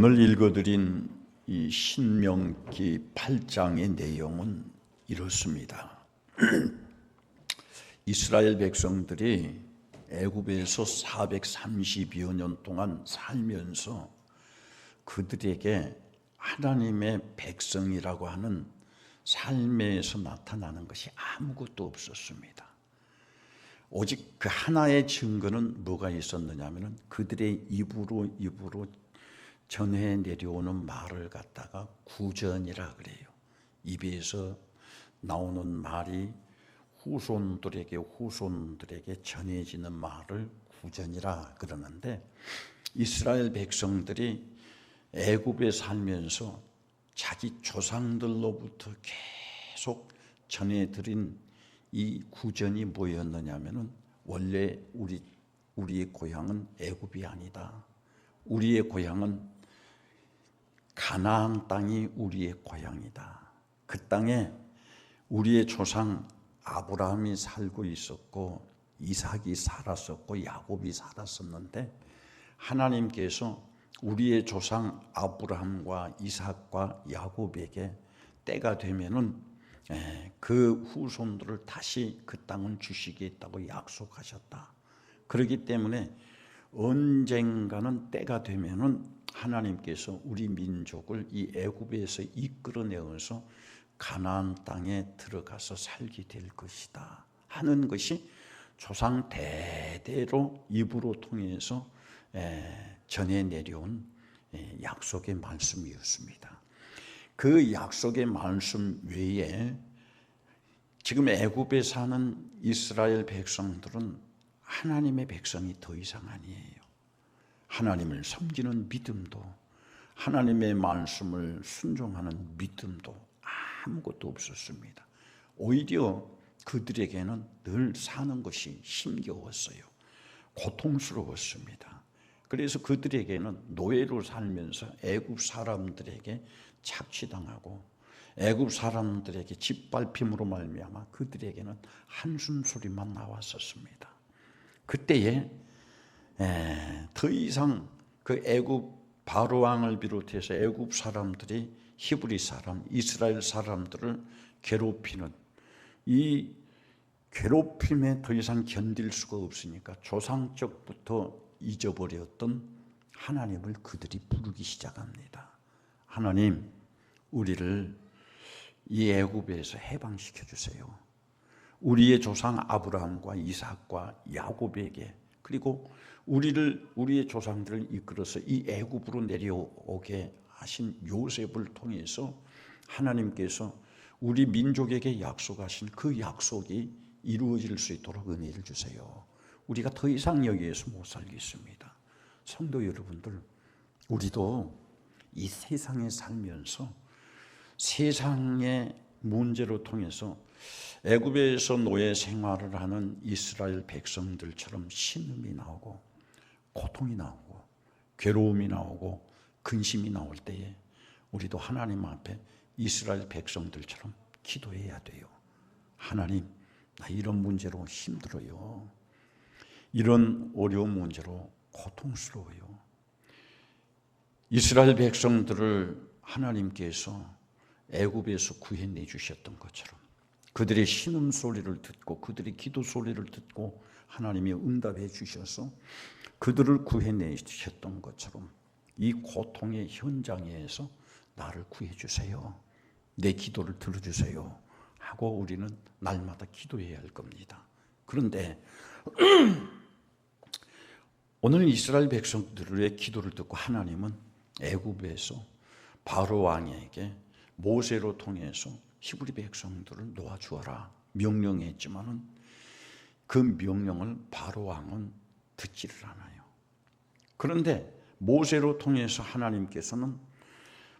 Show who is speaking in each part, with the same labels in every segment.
Speaker 1: 오늘 읽어드린 이 신명기 8장의 내용은 이렇습니다. 이스라엘 백성들이 애굽에서 430여 년 동안 살면서 그들에게 하나님의 백성이라고 하는 삶에서 나타나는 것이 아무것도 없었습니다. 오직 그 하나의 증거는 뭐가 있었느냐 하면 그들의 입으로 전해 내려오는 말을 갖다가 구전이라 그래요. 입에서 나오는 말이 후손들에게 전해지는 말을 구전이라 그러는데, 이스라엘 백성들이 애굽에 살면서 자기 조상들로부터 계속 전해드린 이 구전이 뭐였느냐면은, 원래 우리의 고향은 애굽이 아니다. 우리의 고향은 가나안 땅이 우리의 고향이다. 그 땅에 우리의 조상 아브라함이 살고 있었고, 이삭이 살았었고, 야곱이 살았었는데, 하나님께서 우리의 조상 아브라함과 이삭과 야곱에게 때가 되면은 그 후손들을 다시 그 땅을 주시겠다고 약속하셨다. 그렇기 때문에 언젠가는 때가 되면은 하나님께서 우리 민족을 이 애굽에서 이끌어내어서 가나안 땅에 들어가서 살게 될 것이다 하는 것이 조상 대대로 입으로 통해서 전해 내려온 약속의 말씀이었습니다. 그 약속의 말씀 외에 지금 애굽에 사는 이스라엘 백성들은 하나님의 백성이 더 이상 아니에요. 하나님을 섬기는 믿음도, 하나님의 말씀을 순종하는 믿음도 아무것도 없었습니다. 오히려 그들에게는 늘 사는 것이 힘겨웠어요. 고통스러웠습니다. 그래서 그들에게는 노예로 살면서 애굽 사람들에게 착취당하고, 애굽 사람들에게 짓밟힘으로 말미암아 그들에게는 한숨 소리만 나왔었습니다. 그때에 더 이상 그 애굽 바로 왕을 비롯해서 애굽 사람들이 히브리 사람, 이스라엘 사람들을 괴롭히는 이 괴롭힘에 더 이상 견딜 수가 없으니까 조상적부터 잊어버렸던 하나님을 그들이 부르기 시작합니다. 하나님, 우리를 이 애굽에서 해방시켜 주세요. 우리의 조상 아브라함과 이삭과 야곱에게, 그리고 우리의 조상들을 이끌어서 이 애굽으로 내려오게 하신 요셉을 통해서 하나님께서 우리 민족에게 약속하신 그 약속이 이루어질 수 있도록 은혜를 주세요. 우리가 더 이상 여기에서 못 살겠습니다. 성도 여러분들, 우리도 이 세상에 살면서 세상의 문제로 통해서 애굽에서 노예 생활을 하는 이스라엘 백성들처럼 신음이 나오고, 고통이 나오고, 괴로움이 나오고, 근심이 나올 때에 우리도 하나님 앞에 이스라엘 백성들처럼 기도해야 돼요. 하나님, 나 이런 문제로 힘들어요. 이런 어려운 문제로 고통스러워요. 이스라엘 백성들을 하나님께서 애굽에서 구해내 주셨던 것처럼, 그들의 신음소리를 듣고 그들의 기도 소리를 듣고 하나님이 응답해 주셔서 그들을 구해내 주셨던 것처럼 이 고통의 현장에서 나를 구해 주세요. 내 기도를 들어주세요 하고 우리는 날마다 기도해야 할 겁니다. 그런데 오늘 이스라엘 백성들의 기도를 듣고 하나님은 애굽에서 바로 왕에게 모세로 통해서 히브리 백성들을 놓아주어라 명령했지만은 그 명령을 바로 왕은 듣지를 않아요. 그런데 모세로 통해서 하나님께서는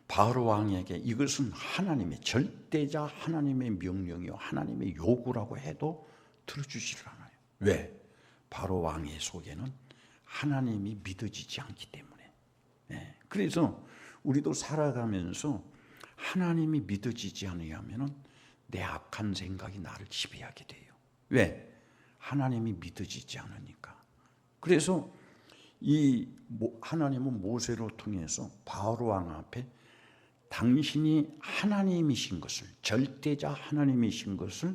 Speaker 1: 바로 왕에게 이것은 하나님의 절대자 하나님의 명령이요 하나님의 요구라고 해도 들어주지를 않아요. 왜? 바로 왕의 속에는 하나님이 믿어지지 않기 때문에. 그래서 우리도 살아가면서 하나님이 믿어지지 않으면 내 악한 생각이 나를 지배하게 돼요. 왜? 하나님이 믿어지지 않으니까. 그래서 하나님은 모세로 통해서 바로 왕 앞에 당신이 하나님이신 것을, 절대자 하나님이신 것을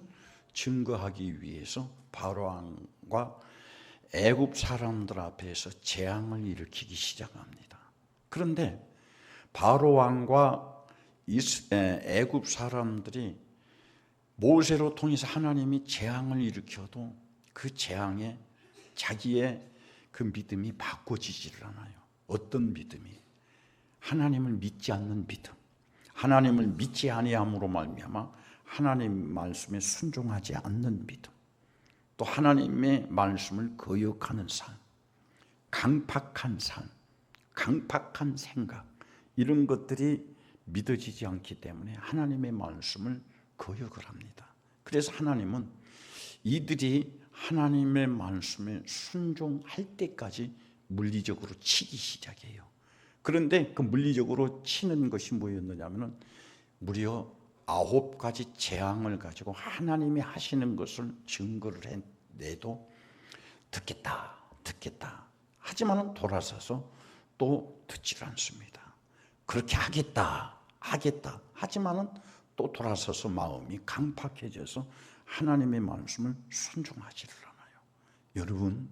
Speaker 1: 증거하기 위해서 바로 왕과 애굽 사람들 앞에서 재앙을 일으키기 시작합니다. 그런데 바로 왕과 애굽 사람들이 모세로 통해서 하나님이 재앙을 일으켜도 그 재앙에 자기의 그 믿음이 바꿔지지를 않아요. 어떤 믿음이? 하나님을 믿지 않는 믿음. 하나님을 믿지 아니함으로 말미암아 하나님 말씀에 순종하지 않는 믿음. 또 하나님의 말씀을 거역하는 삶, 강팍한 삶, 강팍한 생각, 이런 것들이 믿어지지 않기 때문에 하나님의 말씀을 거역을 합니다. 그래서 하나님은 이들이 하나님의 말씀에 순종할 때까지 물리적으로 치기 시작해요. 그런데 그 물리적으로 치는 것이 뭐였느냐면 무려 9가지 재앙을 가지고 하나님이 하시는 것을 증거를 해내도 듣겠다 하지만 돌아서서 또 듣질 않습니다. 그렇게 하겠다 하지만 또 돌아서서 마음이 강팍해져서 하나님의 말씀을 순종하지를 않아요. 여러분,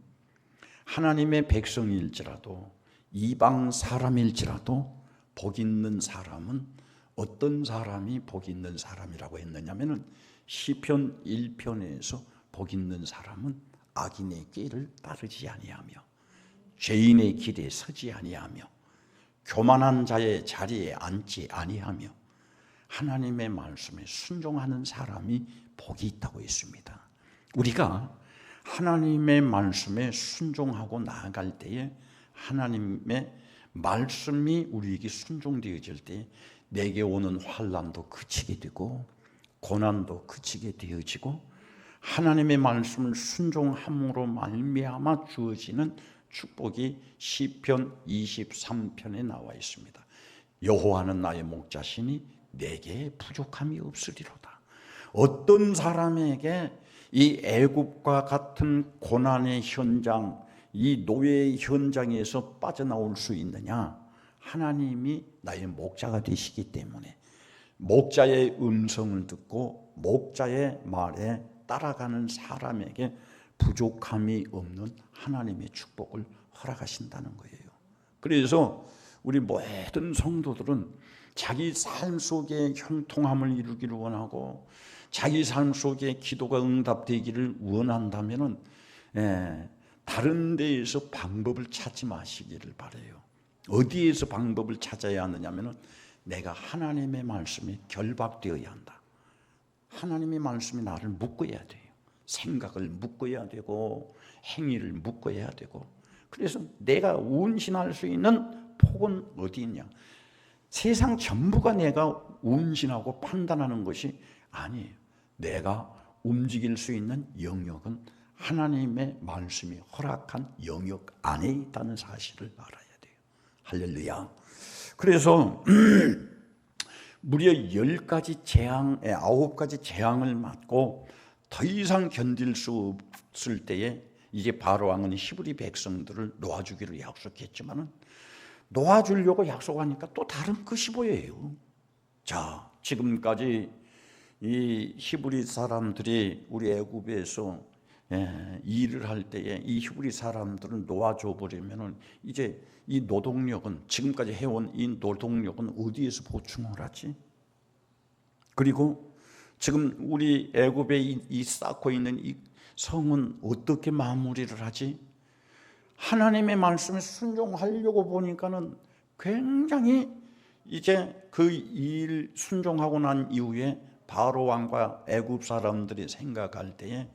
Speaker 1: 하나님의 백성일지라도 이방 사람일지라도 복 있는 사람은 어떤 사람이 복 있는 사람이라고 했느냐면 시편 1편에서 복 있는 사람은 악인의 길을 따르지 아니하며 죄인의 길에 서지 아니하며 교만한 자의 자리에 앉지 아니하며 하나님의 말씀에 순종하는 사람이 복이 있다고 했습니다. 우리가 하나님의 말씀에 순종하고 나아갈 때에 하나님의 말씀이 우리에게 순종되어질 때 내게 오는 환난도 그치게 되고 고난도 그치게 되어지고 하나님의 말씀을 순종함으로 말미암아 주어지는 축복이 시편 23편에 나와 있습니다. 여호와는 나의 목자시니 내게 부족함이 없으리로다. 어떤 사람에게 이 애굽과 같은 고난의 현장, 이 노예의 현장에서 빠져나올 수 있느냐? 하나님이 나의 목자가 되시기 때문에 목자의 음성을 듣고 목자의 말에 따라가는 사람에게 부족함이 없는 하나님의 축복을 허락하신다는 거예요. 그래서 우리 모든 성도들은 자기 삶 속에 형통함을 이루기를 원하고 자기 삶 속에 기도가 응답되기를 원한다면 다른 데에서 방법을 찾지 마시기를 바라요. 어디에서 방법을 찾아야 하느냐면 내가 하나님의 말씀에 결박되어야 한다. 하나님의 말씀이 나를 묶어야 돼요. 생각을 묶어야 되고 행위를 묶어야 되고. 그래서 내가 운신할 수 있는 폭은 어디 있냐? 세상 전부가 내가 운신하고 판단하는 것이 아니에요. 내가 움직일 수 있는 영역은 하나님의 말씀이 허락한 영역 안에 있다는 사실을 알아야 돼요. 할렐루야. 그래서 무려 10가지 재앙, 9가지 재앙을 맞고 더 이상 견딜 수 없을 때에 이제 바로 왕은 히브리 백성들을 놓아주기를 약속했지만은 놓아주려고 약속하니까 또 다른 것이 보여요. 자, 지금까지 이 히브리 사람들이 우리 애굽에서 일을 할 때에 이 히브리 사람들을 놓아줘 버리면은 이제 이 노동력은 지금까지 해온 이 노동력은 어디에서 보충을 하지? 그리고 지금 우리 애굽에 이 쌓고 있는 이 성은 어떻게 마무리를 하지? 하나님의 말씀에 순종하려고 보니까는 굉장히 이제 그 일 순종하고 난 이후에 바로 왕과 애굽 사람들이 생각할 때에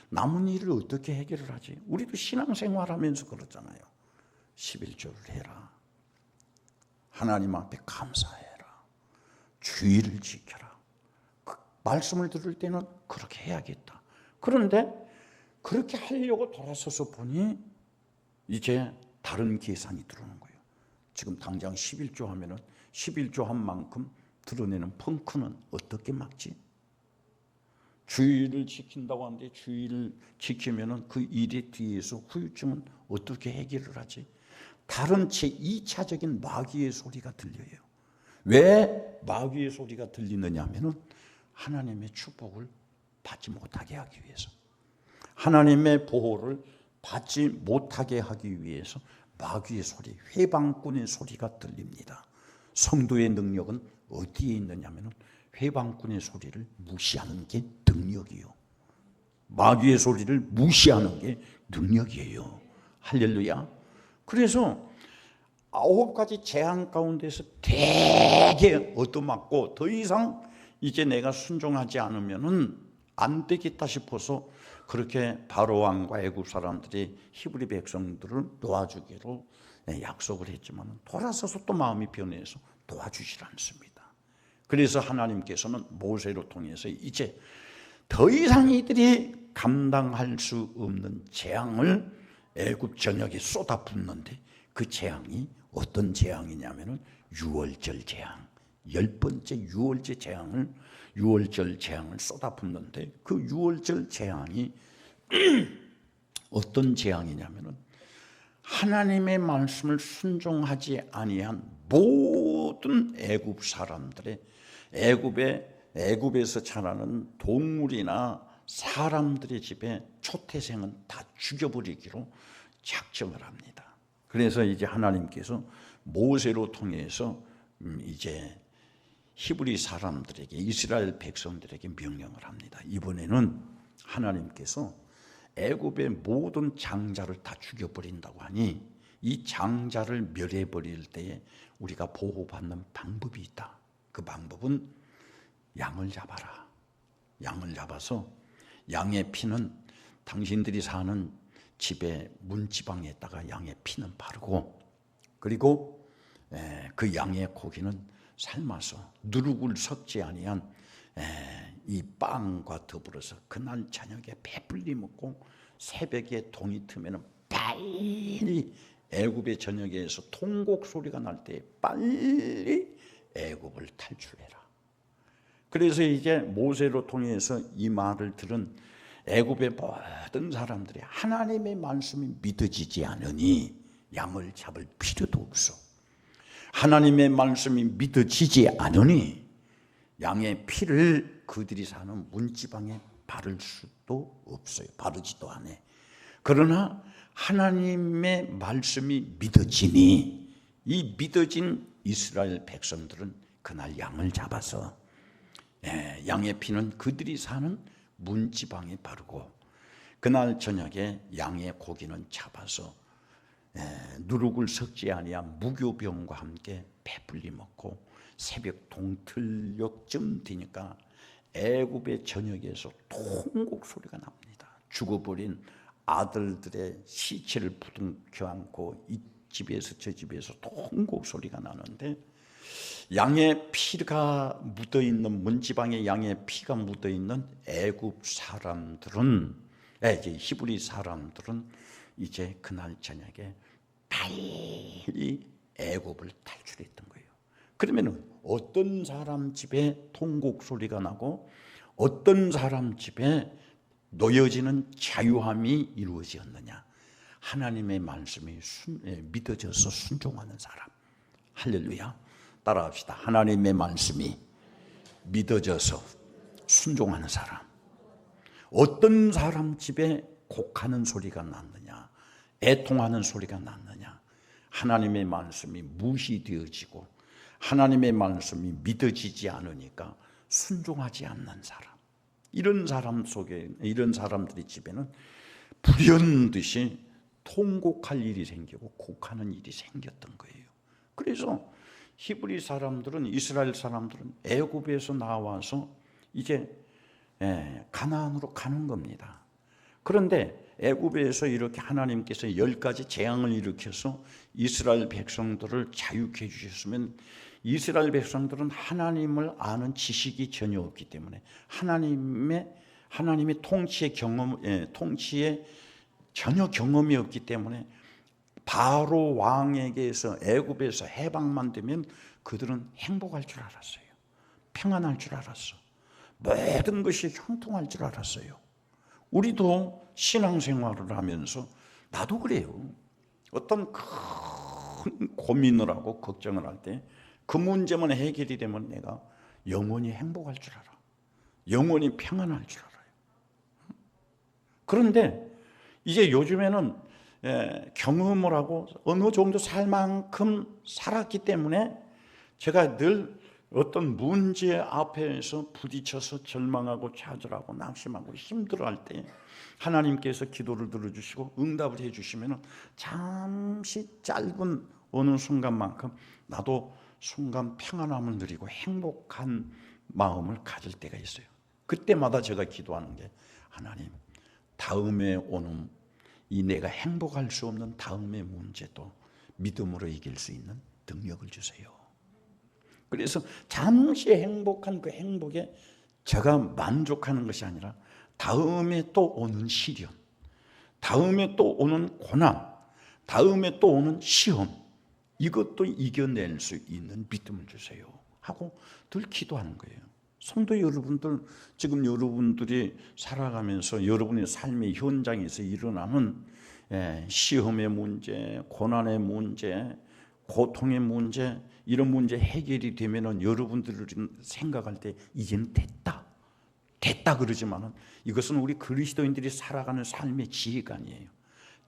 Speaker 1: 남은 일을 어떻게 해결을 하지? 우리도 신앙생활하면서 그렇잖아요. 11조를 해라. 하나님 앞에 감사해라. 주의를 지켜라. 그 말씀을 들을 때는 그렇게 해야겠다. 그런데 그렇게 하려고 돌아서서 보니 이제 다른 계산이 들어오는 거예요. 지금 당장 11조 하면은 11조 한 만큼 드러내는 펑크는 어떻게 막지? 주의를 지킨다고 하는데 주의를 지키면은 그 일의 뒤에서 후유증은 어떻게 해결을 하지? 다른 제2차적인 마귀의 소리가 들려요. 왜 마귀의 소리가 들리느냐 하면은 하나님의 축복을 받지 못하게 하기 위해서, 하나님의 보호를 받지 못하게 하기 위해서 마귀의 소리, 회방꾼의 소리가 들립니다. 성도의 능력은 어디에 있느냐 하면은 회방꾼의 소리를 무시하는 게 능력이요, 마귀의 소리를 무시하는 게 능력이에요. 할렐루야. 그래서 9가지 재앙 가운데서 되게 얻어맞고 더 이상 이제 내가 순종하지 않으면은 안 되겠다 싶어서 그렇게 바로왕과 애굽 사람들이 히브리 백성들을 도와주기로 약속을 했지만 돌아서서 또 마음이 변해서 도와주질 않습니다. 그래서 하나님께서는 모세를 통해서 이제 더 이상 이들이 감당할 수 없는 재앙을 애굽 전역에 쏟아붓는데, 그 재앙이 어떤 재앙이냐면은 유월절 재앙, 10번째 유월절 재앙을 쏟아붓는데, 그 유월절 재앙이 어떤 재앙이냐면은 하나님의 말씀을 순종하지 아니한 모든 애굽 사람들의 애굽에서 자라는 동물이나 사람들의 집에 초태생은 다 죽여버리기로 작정을 합니다. 그래서 이제 하나님께서 모세로 통해서 이제 히브리 사람들에게, 이스라엘 백성들에게 명령을 합니다. 이번에는 하나님께서 애굽의 모든 장자를 다 죽여버린다고 하니 이 장자를 멸해버릴 때에 우리가 보호받는 방법이 있다. 그 방법은 양을 잡아라. 양을 잡아서 양의 피는 당신들이 사는 집의 문지방에다가 양의 피는 바르고, 그리고 그 양의 고기는 삶아서 누룩을 섞지 아니한 이 빵과 더불어서 그날 저녁에 배불리 먹고 새벽에 동이 트면 빨리 애굽의 저녁에서 통곡 소리가 날 때 빨리 애굽을 탈출해라. 그래서 이제 모세로 통해서 이 말을 들은 애굽의 모든 사람들이 하나님의 말씀이 믿어지지 않으니 양을 잡을 필요도 없어. 하나님의 말씀이 믿어지지 않으니 양의 피를 그들이 사는 문지방에 바를 수도 없어요. 바르지도 않아. 그러나 하나님의 말씀이 믿어지니 이 믿어진 이스라엘 백성들은 그날 양을 잡아서 양의 피는 그들이 사는 문지방에 바르고, 그날 저녁에 양의 고기는 잡아서 누룩을 섞지 아니한 무교병과 함께 배불리 먹고 새벽 동틀녘쯤 되니까 애굽의 저녁에서 통곡 소리가 납니다. 죽어버린 아들들의 시체를 부둥켜 안고 이 집에서 저 집에서 통곡 소리가 나는데, 양의 피가 묻어있는, 문지방에 양의 피가 묻어있는 애굽 사람들은, 이제 히브리 사람들은 이제 그날 저녁에 빨리 애굽을 탈출했던 거예요. 그러면 어떤 사람 집에 통곡 소리가 나고 어떤 사람 집에 놓여지는 자유함이 이루어졌느냐? 하나님의 말씀이 믿어져서 순종하는 사람. 할렐루야. 따라합시다. 하나님의 말씀이 믿어져서 순종하는 사람. 어떤 사람 집에 곡하는 소리가 났느냐, 애통하는 소리가 났느냐? 하나님의 말씀이 무시되어지고 하나님의 말씀이 믿어지지 않으니까 순종하지 않는 사람. 이런 사람 속에, 이런 사람들의 집에는 불현듯이 통곡할 일이 생기고 곡하는 일이 생겼던 거예요. 그래서 히브리 사람들은, 이스라엘 사람들은 애굽에서 나와서 이제 가나안으로 가는 겁니다. 그런데 애굽에서 이렇게 하나님께서 10가지 재앙을 일으켜서 이스라엘 백성들을 자유케 해주셨으면, 이스라엘 백성들은 하나님을 아는 지식이 전혀 없기 때문에 하나님의 통치에 전혀 경험이 없기 때문에 바로 왕에게서, 애굽에서 해방만 되면 그들은 행복할 줄 알았어요. 평안할 줄 알았어. 모든 것이 형통할 줄 알았어요. 우리도 신앙생활을 하면서 나도 그래요. 어떤 고민을 하고 걱정을 할 때 그 문제만 해결이 되면 내가 영원히 행복할 줄 알아. 영원히 평안할 줄 알아요. 그런데 이제 요즘에는 경험을 하고 어느 정도 살 만큼 살았기 때문에 제가 늘 어떤 문제 앞에서 부딪혀서 절망하고 좌절하고 낙심하고 힘들어할 때 하나님께서 기도를 들어주시고 응답을 해주시면 잠시 짧은 어느 순간만큼 나도 순간 평안함을 누리고 행복한 마음을 가질 때가 있어요. 그때마다 제가 기도하는 게 하나님, 다음에 오는 이 내가 행복할 수 없는 다음의 문제도 믿음으로 이길 수 있는 능력을 주세요. 그래서 잠시 행복한 그 행복에 제가 만족하는 것이 아니라 다음에 또 오는 시련, 다음에 또 오는 고난, 다음에 또 오는 시험, 이것도 이겨낼 수 있는 믿음을 주세요 하고 늘 기도하는 거예요. 성도 여러분들, 지금 여러분들이 살아가면서 여러분의 삶의 현장에서 일어나는 시험의 문제, 고난의 문제, 고통의 문제, 이런 문제 해결이 되면은 여러분들이 생각할 때 이제는 됐다 그러지만은 이것은 우리 그리스도인들이 살아가는 삶의 지혜가 아니에요.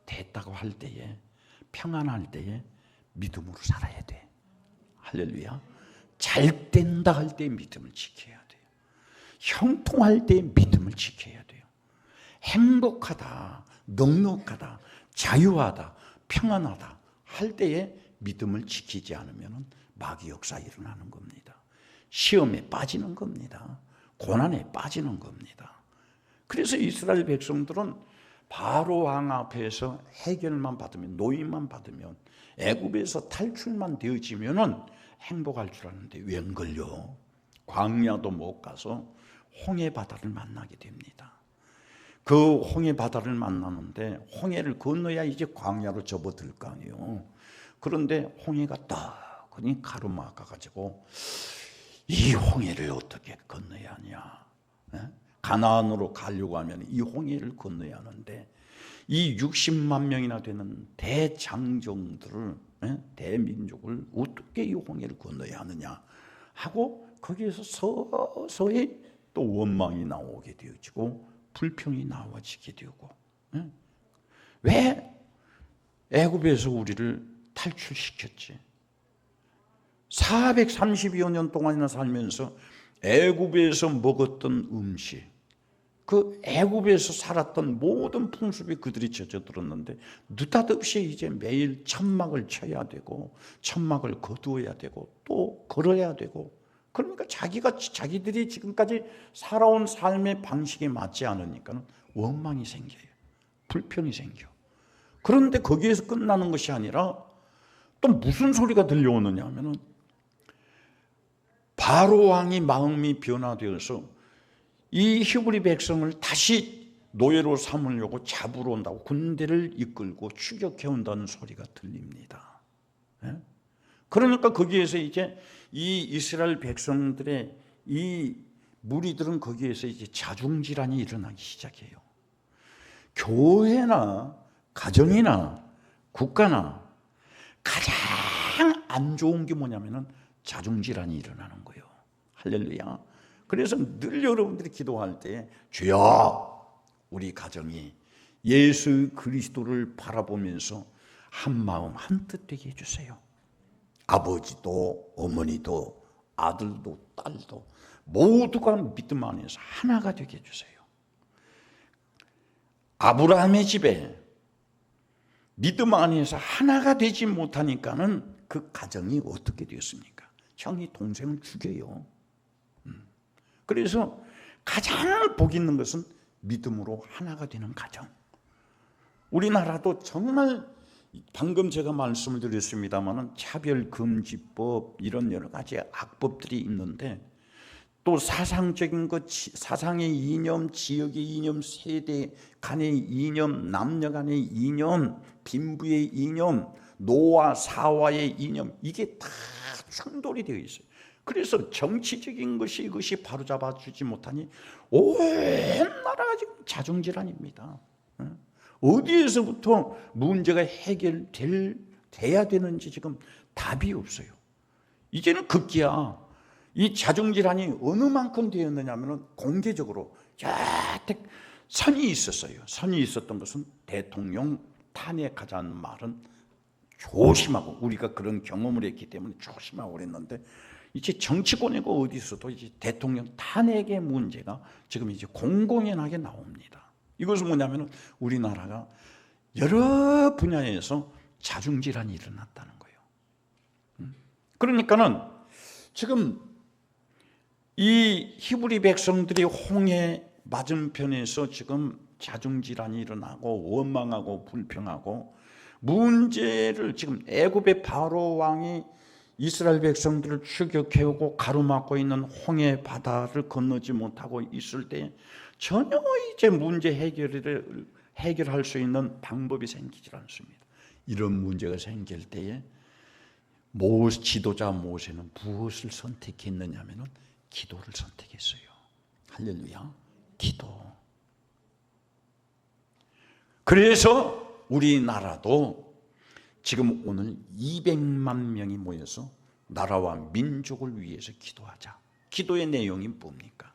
Speaker 1: 됐다고 할 때에, 평안할 때에 믿음으로 살아야 돼. 할렐루야. 잘 된다 할 때 믿음을 지켜야 돼요. 형통할 때 믿음을 지켜야 돼요. 행복하다, 넉넉하다, 자유하다, 평안하다 할 때에 믿음을 지키지 않으면 마귀 역사 일어나는 겁니다. 시험에 빠지는 겁니다. 고난에 빠지는 겁니다. 그래서 이스라엘 백성들은 바로 왕 앞에서 해결만 받으면, 노임만 받으면, 애굽에서 탈출만 되어지면은 행복할 줄 아는데 웬걸요? 광야도 못 가서 홍해 바다를 만나게 됩니다. 그 홍해 바다를 만나는데 홍해를 건너야 이제 광야로 접어들 거 아니에요. 그런데 홍해가 떡하니 가로막아가지고 이 홍해를 어떻게 건너야 하냐? 가나안으로 가려고 하면 이 홍해를 건너야 하는데 이 60만 명이나 되는 대장정들을, 대민족을 어떻게 이 홍해를 건너야 하느냐 하고 거기에서 서서히 또 원망이 나오게 되어지고 불평이 나와지게 되고, 왜 애굽에서 우리를 탈출시켰지? 430여 년 동안이나 살면서 애굽에서 먹었던 음식, 그 애굽에서 살았던 모든 풍습이 그들이 젖어들었는데 느닷없이 이제 매일 천막을 쳐야 되고 천막을 거두어야 되고 또 걸어야 되고, 그러니까 자기들이 지금까지 살아온 삶의 방식에 맞지 않으니까 원망이 생겨요. 불평이 생겨. 그런데 거기에서 끝나는 것이 아니라 또 무슨 소리가 들려오느냐 하면은 바로 왕이 마음이 변화되어서 이 히브리 백성을 다시 노예로 삼으려고 잡으러 온다고 군대를 이끌고 추격해 온다는 소리가 들립니다. 그러니까 거기에서 이제 이 이스라엘 백성들의 이 무리들은 거기에서 이제 자중질환이 일어나기 시작해요. 교회나 가정이나 국가나 가장 안 좋은 게 뭐냐면은 자중질환이 일어나는 거예요. 할렐루야. 그래서 늘 여러분들이 기도할 때 주여, 우리 가정이 예수 그리스도를 바라보면서 한 마음 한 뜻 되게 해주세요. 아버지도 어머니도 아들도 딸도 모두가 믿음 안에서 하나가 되게 해주세요. 아브라함의 집에 믿음 안에서 하나가 되지 못하니까는 그 가정이 어떻게 되었습니까? 형이 동생을 죽여요. 그래서 가장 복 있는 것은 믿음으로 하나가 되는 가정. 우리나라도 정말 방금 제가 말씀을 드렸습니다마는 차별금지법 이런 여러 가지 악법들이 있는데 또 사상적인 것, 사상의 이념, 지역의 이념, 세대 간의 이념, 남녀 간의 이념, 빈부의 이념, 노와 사와의 이념, 이게 다 충돌이 되어 있어요. 그래서 정치적인 것이 이것이 바로잡아주지 못하니 온 나라가 지금 자중질환입니다. 어디에서부터 문제가 해결될 돼야 되는지 지금 답이 없어요. 이제는 급기야 이 자중질환이 어느 만큼 되었느냐면 공개적으로 여태 선이 있었어요. 선이 있었던 것은 대통령 탄핵하자는 말은 조심하고, 우리가 그런 경험을 했기 때문에 조심하고 그랬는데, 이제 정치권이고 어디서도 이제 대통령 탄핵의 문제가 지금 이제 공공연하게 나옵니다. 이것은 뭐냐면 우리나라가 여러 분야에서 자중질환이 일어났다는 거예요. 그러니까는 지금 이 히브리 백성들이 홍해 맞은편에서 지금 자중질환이 일어나고 원망하고 불평하고 문제를, 지금 애굽의 바로 왕이 이스라엘 백성들을 추격해오고 가로막고 있는 홍해 바다를 건너지 못하고 있을 때 전혀 이제 문제 해결할 수 있는 방법이 생기지 않습니다. 이런 문제가 생길 때에 지도자 모세는 무엇을 선택했느냐 하면 기도를 선택했어요. 할렐루야. 기도. 그래서 우리나라도 지금 오늘 200만 명이 모여서 나라와 민족을 위해서 기도하자. 기도의 내용이 뭡니까?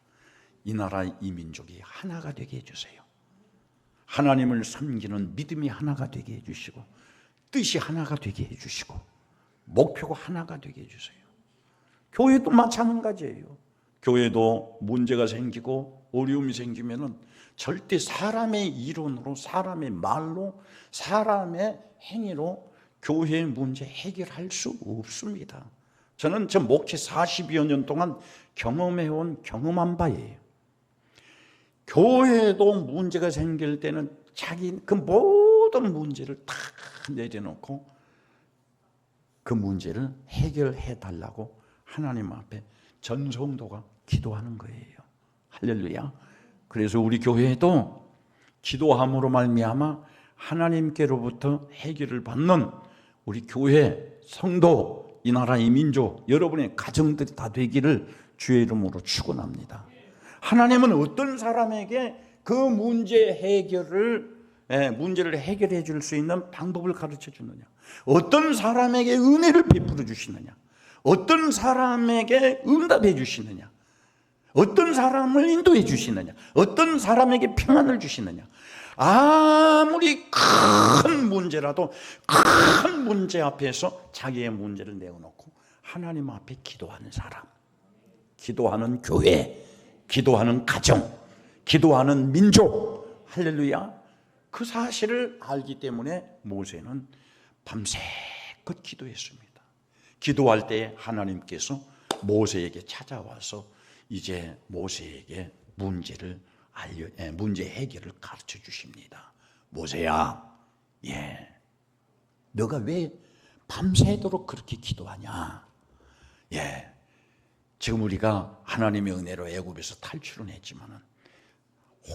Speaker 1: 이 나라 이 민족이 하나가 되게 해주세요. 하나님을 섬기는 믿음이 하나가 되게 해주시고, 뜻이 하나가 되게 해주시고, 목표가 하나가 되게 해주세요. 교회도 마찬가지예요. 교회도 문제가 생기고 어려움이 생기면은 절대 사람의 이론으로, 사람의 말로, 사람의 행위로 교회의 문제 해결할 수 없습니다. 저는 저 목회 40여 년 동안 경험한 바예요. 교회도 문제가 생길 때는 자기 그 모든 문제를 다 내려놓고 그 문제를 해결해 달라고 하나님 앞에 전 성도가 기도하는 거예요. 할렐루야. 그래서 우리 교회도 기도함으로 말미암아 하나님께로부터 해결을 받는 우리 교회, 성도, 이 나라, 이 민족, 여러분의 가정들이 다 되기를 주의 이름으로 축원합니다. 하나님은 어떤 사람에게 그 문제를 해결해 줄 수 있는 방법을 가르쳐 주느냐, 어떤 사람에게 은혜를 베풀어 주시느냐, 어떤 사람에게 응답해 주시느냐, 어떤 사람을 인도해 주시느냐, 어떤 사람에게 평안을 주시느냐. 아무리 큰 문제라도 큰 문제 앞에서 자기의 문제를 내어놓고 하나님 앞에 기도하는 사람, 기도하는 교회, 기도하는 가정, 기도하는 민족, 할렐루야. 그 사실을 알기 때문에 모세는 밤새껏 기도했습니다. 기도할 때 하나님께서 모세에게 찾아와서 이제 모세에게 문제 해결을 가르쳐 주십니다. 모세야, 너가 왜 밤새도록 그렇게 기도하냐? 지금 우리가 하나님의 은혜로 애굽에서 탈출은 했지만은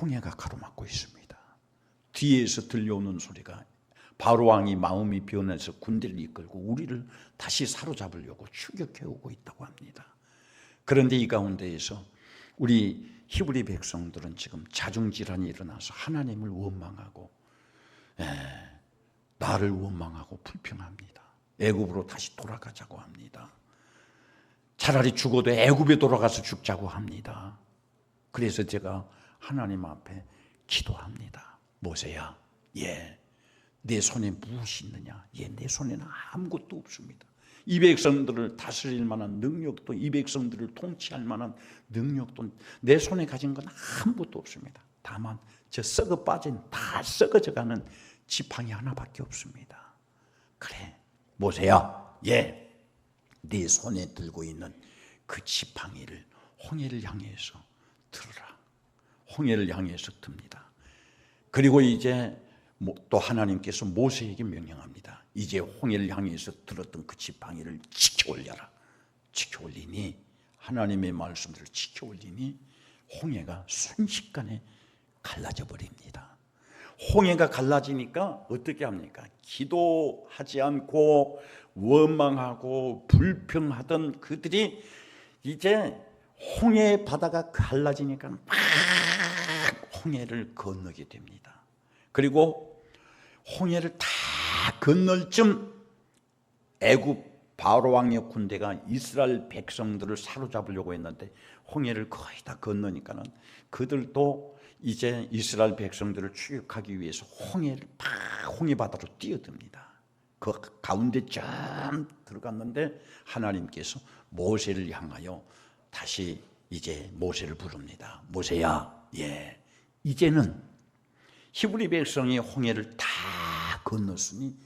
Speaker 1: 홍해가 가로막고 있습니다. 뒤에서 들려오는 소리가 바로 왕이 마음이 변해서 군대를 이끌고 우리를 다시 사로잡으려고 추격해오고 있다고 합니다. 그런데 이 가운데에서 우리 히브리 백성들은 지금 자중질환이 일어나서 하나님을 원망하고, 나를 원망하고 불평합니다. 애굽으로 다시 돌아가자고 합니다. 차라리 죽어도 애굽에 돌아가서 죽자고 합니다. 그래서 제가 하나님 앞에 기도합니다. 모세야, 내 손에 무엇이 있느냐? 내 손에는 아무것도 없습니다. 이 백성들을 다스릴 만한 능력도, 이 백성들을 통치할 만한 능력도 내 손에 가진 건 아무것도 없습니다. 다만 저 썩어 빠진, 다 썩어져가는 지팡이 하나밖에 없습니다. 그래, 모세야, 네 손에 들고 있는 그 지팡이를 홍해를 향해서 들어라. 홍해를 향해서 듭니다. 그리고 이제 또 하나님께서 모세에게 명령합니다. 이제 홍해를 향해서 들었던 그 지팡이를 지켜 올려라. 지켜 올리니, 하나님의 말씀들을 지켜 올리니 홍해가 순식간에 갈라져 버립니다. 홍해가 갈라지니까 어떻게 합니까? 기도하지 않고 원망하고 불평하던 그들이 이제 홍해 바다가 갈라지니까 막 홍해를 건너게 됩니다. 그리고 홍해를 다 건널 쯤 애굽 바로 왕의 군대가 이스라엘 백성들을 사로잡으려고 했는데 홍해를 거의 다 건너니까는 그들도 이제 이스라엘 백성들을 추격하기 위해서 홍해 바다로 뛰어듭니다. 그 가운데 좀 들어갔는데 하나님께서 모세를 향하여 다시 이제 모세를 부릅니다. 모세야, 이제는 히브리 백성이 홍해를 다 건넜으니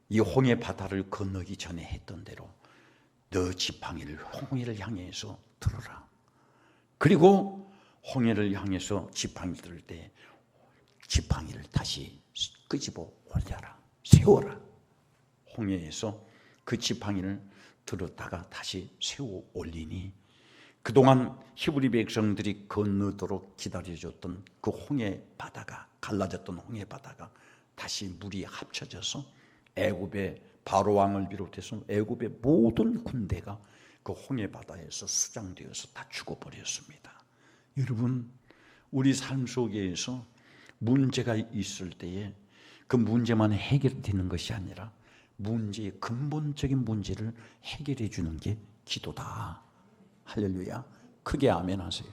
Speaker 1: 이 홍해 바다를 건너기 전에 했던 대로 너 지팡이를 홍해를 향해서 들어라. 그리고 홍해를 향해서 지팡이를 들 때 지팡이를 다시 끄집어 올려라. 세워라. 홍해에서 그 지팡이를 들었다가 다시 세워 올리니 그동안 히브리 백성들이 건너도록 기다려줬던 그 홍해 바다가, 갈라졌던 홍해 바다가 다시 물이 합쳐져서 애굽의 바로 왕을 비롯해서 애굽의 모든 군대가 그 홍해 바다에서 수장되어서 다 죽어버렸습니다. 여러분, 우리 삶 속에서 문제가 있을 때에 그 문제만 해결되는 것이 아니라 문제의 근본적인 문제를 해결해 주는 게 기도다. 할렐루야. 크게 아멘 하세요.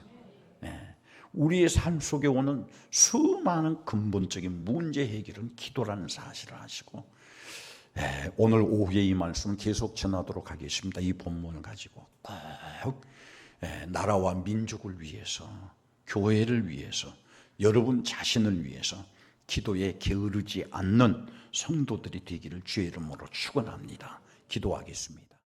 Speaker 1: 우리의 삶 속에 오는 수많은 근본적인 문제 해결은 기도라는 사실을 아시고, 오늘 오후에 이 말씀 계속 전하도록 하겠습니다. 이 본문을 가지고 꼭 나라와 민족을 위해서, 교회를 위해서, 여러분 자신을 위해서 기도에 게으르지 않는 성도들이 되기를 주의 이름으로 축원합니다. 기도하겠습니다.